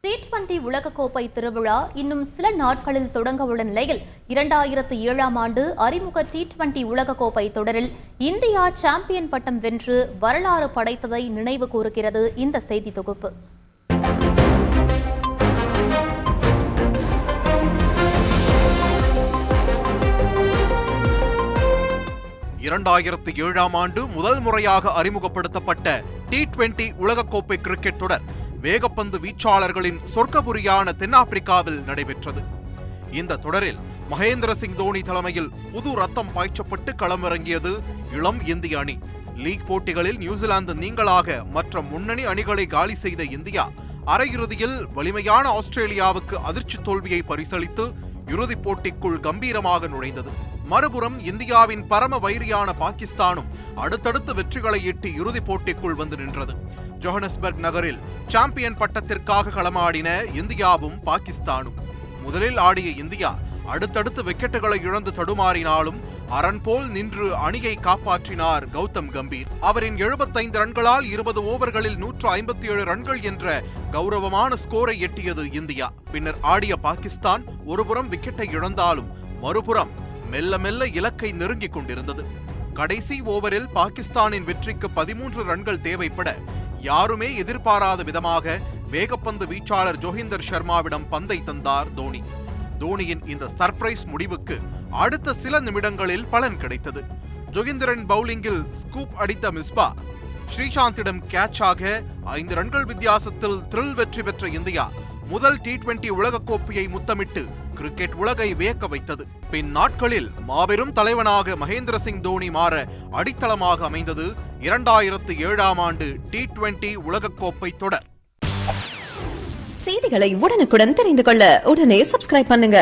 T20 உலகக்கோப்பை திருவிழா இன்னும் சில நாட்களில் தொடங்க உள்ள நிலையில் 2007ஆம் ஆண்டு அறிமுக T20 உலகக்கோப்பை தொடரில் இந்தியா சாம்பியன் பட்டம் வென்று வரலாறு படைத்ததை நினைவு கூறுகிறது இந்த செய்தி தொகுப்பு. ஆண்டு முதல் முறையாக அறிமுகப்படுத்தப்பட்ட T20 உலகக்கோப்பை கிரிக்கெட் தொடர் வேகப்பந்து வீச்சாளர்களின் சொர்க்கபுரியான தென்னாப்பிரிக்காவில் நடைபெற்றது. இந்த தொடரில் மகேந்திர சிங் தோனி தலைமையில் புது ரத்தம் பாய்ச்சப்பட்டு களமிறங்கியது இளம் இந்திய அணி. லீக் போட்டிகளில் நியூசிலாந்து நீங்களாக மற்ற முன்னணி அணிகளை காலி செய்த இந்தியா அரையிறுதியில் வலிமையான ஆஸ்திரேலியாவுக்கு அதிர்ச்சி தோல்வியை பரிசளித்து இறுதிப் போட்டிக்குள் கம்பீரமாக நுழைந்தது. மறுபுறம் இந்தியாவின் பரம வைரியான பாகிஸ்தானும் அடுத்தடுத்து வெற்றிகளை ஈட்டி இறுதிப் போட்டிக்குள் வந்து நின்றது. ஜோஹனஸ்பர்க் நகரில் சாம்பியன் பட்டத்திற்காக களமாடின இந்தியாவும் பாகிஸ்தானும். முதலில் ஆடிய இந்தியா அடுத்தடுத்து விக்கெட்டுகளை இழந்து தடுமாறினாலும் அரண் போல் நின்று அணியை காப்பாற்றினார் கௌதம் கம்பீர். அவரின் 75 ரன்களால் 20 ஓவர்களில் 157 ரன்கள் என்ற கௌரவமான ஸ்கோரை எட்டியது இந்தியா. பின்னர் ஆடிய பாகிஸ்தான் ஒருபுறம் விக்கெட்டை இழந்தாலும் மறுபுறம் மெல்ல மெல்ல இலக்கை நெருங்கிக் கொண்டிருந்தது. கடைசி ஓவரில் பாகிஸ்தானின் வெற்றிக்கு 13 ரன்கள் தேவைப்பட யாருமே எதிர்பாராத விதமாக வேகப்பந்து வீச்சாளர் ஜோகிந்தர் சர்மாவிடம் பந்தை தந்தார் தோனி. தோனியின் இந்த சர்ப்ரைஸ் முடிவுக்கு அடுத்த சில நிமிடங்களில் பலன் கிடைத்தது. ஜோகிந்தரின் பவுலிங்கில் ஸ்கூப் அடித்த மிஸ்பா ஸ்ரீசாந்திடம் கேட்சாக 5 ரன்கள் வித்தியாசத்தில் த்ரில் வெற்றி பெற்ற இந்தியா முதல் T20 உலகக்கோப்பையை முத்தமிட்டு கிரிக்கெட் உலகை வியக்க வைத்தது. பின் நாட்களில் மாபெரும் தலைவனாக மகேந்திர சிங் தோனி மாற அடித்தளமாக அமைந்தது 2007ஆம் ஆண்டு T20 உலகக்கோப்பை தொடர். செய்திகளை உடனுக்குடன் தெரிந்து கொள்ள உடனே சப்ஸ்கிரைப் பண்ணுங்க.